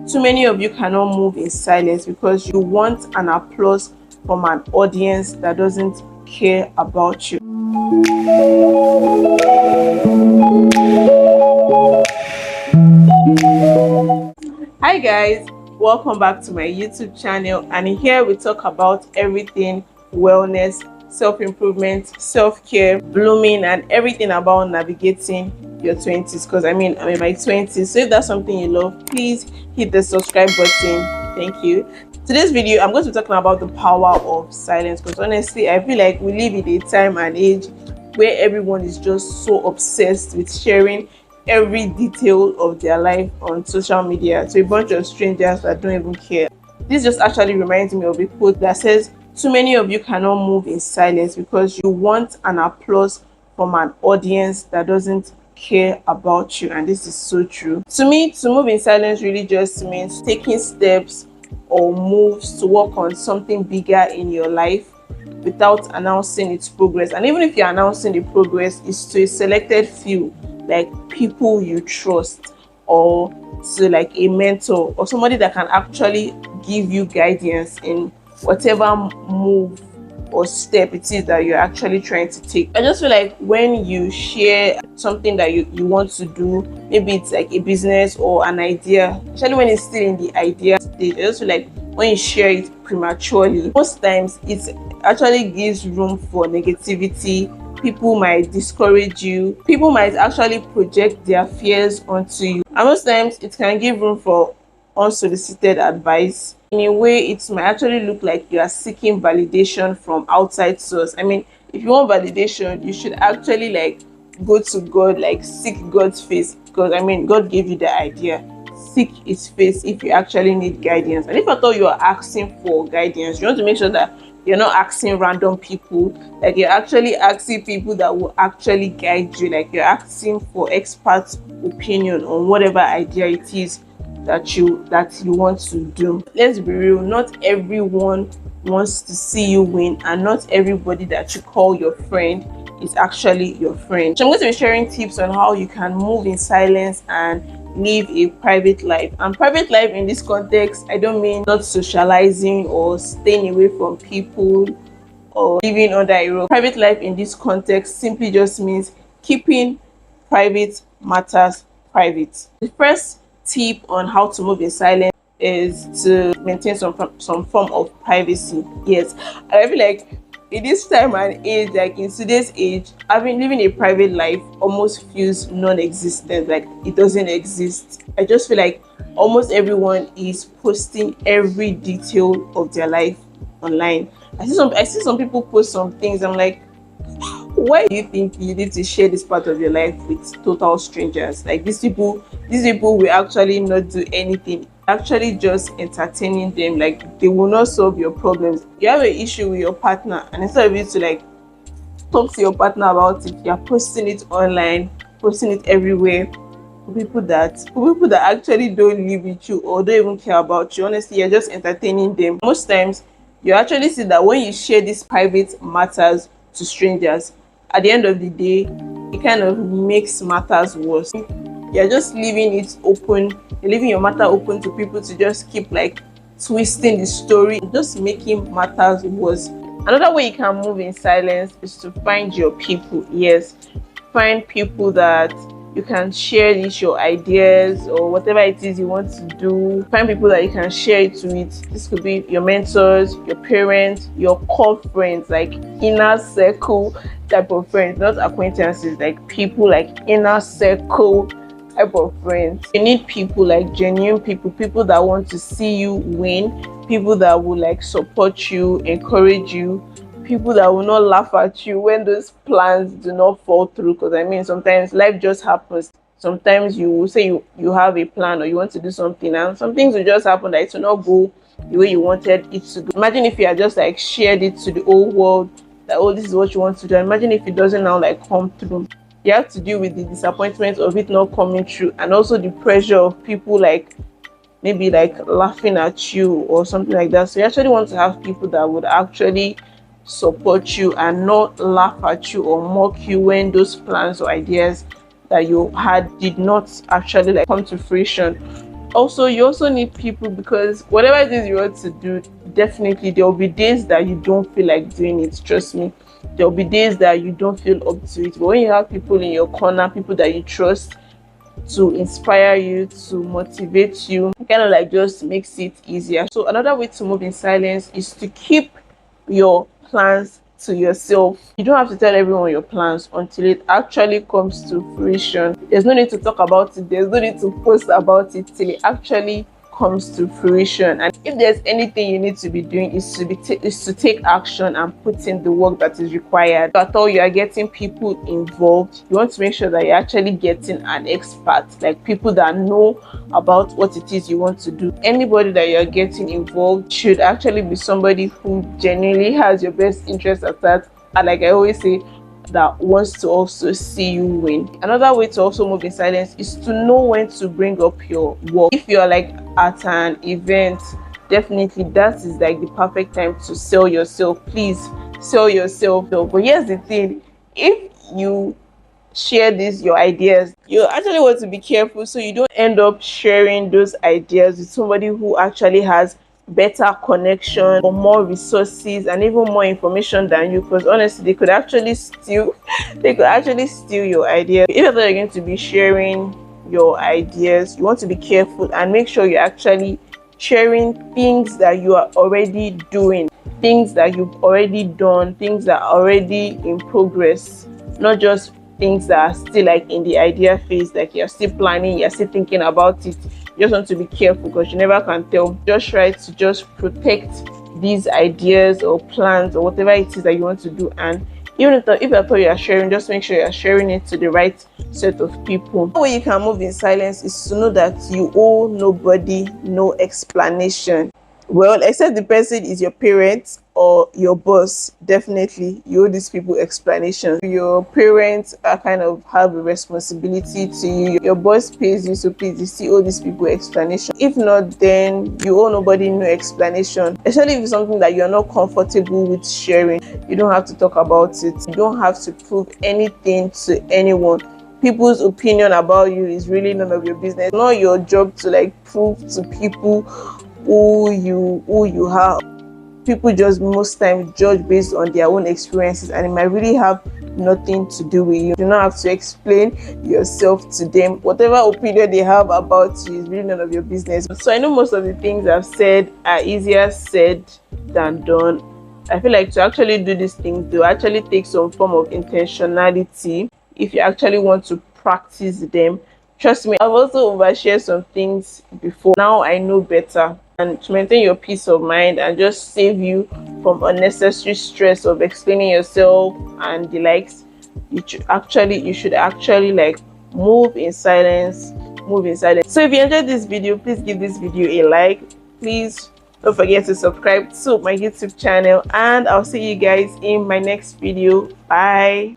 Too many of you cannot move in silence because you want an applause from an audience that doesn't care about you. Hi guys, welcome back to my YouTube channel, and here we talk about everything wellness, self-improvement, self-care, blooming, and everything about navigating your 20s, because I'm in my 20s. So if that's something you love, please hit the subscribe button. Thank you. Today's video, I'm going to be talking about the power of silence, because honestly I feel like we live in a time and age where everyone is just so obsessed with sharing every detail of their life on social media to a bunch of strangers that don't even care. This just actually reminds me of a quote that says, too many of you cannot move in silence because you want an applause from an audience that doesn't care about you. And this is so true. To me, to move in silence really just means taking steps or moves to work on something bigger in your life without announcing its progress. And even if you're announcing the progress, it's to a selected few, like people you trust, or to like a mentor or somebody that can actually give you guidance in whatever move or step it is that you're actually trying to take. I just feel like when you share something that you want to do, maybe it's like a business or an idea, especially when it's still in the idea stage, I just feel like when you share it prematurely, most times it actually gives room for negativity. People might discourage you, people might actually project their fears onto you, and most times it can give room for unsolicited advice. In a way, it might actually look like you are seeking validation from outside source. I mean, if you want validation, you should actually like go to God, like seek God's face, because I mean God gave you the idea. Seek his face if you actually need guidance. And if at all you are asking for guidance, you want to make sure that you're not asking random people, like you're actually asking people that will actually guide you, like you're asking for expert opinion on whatever idea it is that you want to do. Let's be real, not everyone wants to see you win, and not everybody that you call your friend is actually your friend. So I'm going to be sharing tips on how you can move in silence and live a private life. And private life in this context, I don't mean not socializing or staying away from people or living under a rock. Private life in this context simply just means keeping private matters private. The first tip on how to move in silence is to maintain some form of privacy. Yes, I feel like in this time and age, like in today's age, having living a private life almost feels non-existent, like it doesn't exist. I just feel like almost everyone is posting every detail of their life online. I see some people post some things, I'm like, why do you think you need to share this part of your life with total strangers? Like these people will actually not do anything, actually just entertaining them. Like they will not solve your problems. You have an issue with your partner, and instead of you to like talk to your partner about it, you're posting it online, posting it everywhere for people that actually don't live with you or don't even care about you. Honestly, you're just entertaining them. Most times you actually see that when you share these private matters to strangers, at the end of the day, it kind of makes matters worse. You're just leaving it open, you're leaving your matter open to people to just keep like twisting the story, just making matters worse. Another way you can move in silence is to find your people. Yes, find people that you can share your ideas or whatever it is you want to do. Find people that you can share it with. This could be your mentors, your parents, your core friends, like inner circle type of friends, not acquaintances, like people like inner circle type of friends. You need people like genuine people that want to see you win, people that will like support you, encourage you, people that will not laugh at you when those plans do not fall through. Because I mean, sometimes life just happens. Sometimes you will say you have a plan or you want to do something, and some things will just happen that it will not go the way you wanted it to go. Imagine if you had just like shared it to the whole world that, oh, this is what you want to do. Imagine if it doesn't now like come through. You have to deal with the disappointment of it not coming through, and also the pressure of people like maybe like laughing at you or something like that. So you actually want to have people that would actually support you and not laugh at you or mock you when those plans or ideas that you had did not actually like come to fruition. Also, you also need people, because whatever it is you want to do, definitely there will be days that you don't feel like doing it. Trust me, there will be days that you don't feel up to it. But when you have people in your corner, people that you trust, to inspire you, to motivate you, kind of like just makes it easier. So another way to move in silence is to keep your plans to yourself. You don't have to tell everyone your plans until it actually comes to fruition. There's no need to talk about it, there's no need to post about it till it actually comes to fruition. And if there's anything you need to be doing, is to take action and put in the work that is required. So at all you are getting people involved, you want to make sure that you're actually getting an expert, like people that know about what it is you want to do. Anybody that you're getting involved should actually be somebody who genuinely has your best interest at heart, and like I always say, that wants to also see you win. Another way to also move in silence is to know when to bring up your work. If you're like at an event, definitely that is like the perfect time to sell yourself. Please sell yourself. But here's the thing, if you share your ideas, you actually want to be careful so you don't end up sharing those ideas with somebody who actually has better connection or more resources and even more information than you, because honestly they could actually steal your idea. If you're going to be sharing your ideas, you want to be careful and make sure you're actually sharing things that you are already doing, things that you've already done, things that are already in progress, not just things that are still like in the idea phase, like you're still planning, you're still thinking about it. You just want to be careful because you never can tell. Just try to just protect these ideas or plans or whatever it is that you want to do. And even if at all you are sharing, just make sure you are sharing it to the right set of people. The way you can move in silence is to know that you owe nobody no explanation. Well, except the person is your parents or your boss, definitely you owe these people explanation. Your parents are kind of have a responsibility to you. Your boss pays you, so please, you still owe these people explanation. If not, then you owe nobody no explanation. Especially if it's something that you're not comfortable with sharing, you don't have to talk about it. You don't have to prove anything to anyone. People's opinion about you is really none of your business. It's not your job to like prove to people who you have. People just most times judge based on their own experiences, and it might really have nothing to do with you. You do not have to explain yourself to them. Whatever opinion they have about you is really none of your business. So I know most of the things I've said are easier said than done. I feel like to actually do these things, they'll actually take some form of intentionality if you actually want to practice them. Trust me, I've also overshared some things before. Now I know better. And to maintain your peace of mind and just save you from unnecessary stress of explaining yourself and the likes, you should actually like move in silence. So if you enjoyed this video, please give this video a like. Please don't forget to subscribe to my YouTube channel, and I'll see you guys in my next video. Bye.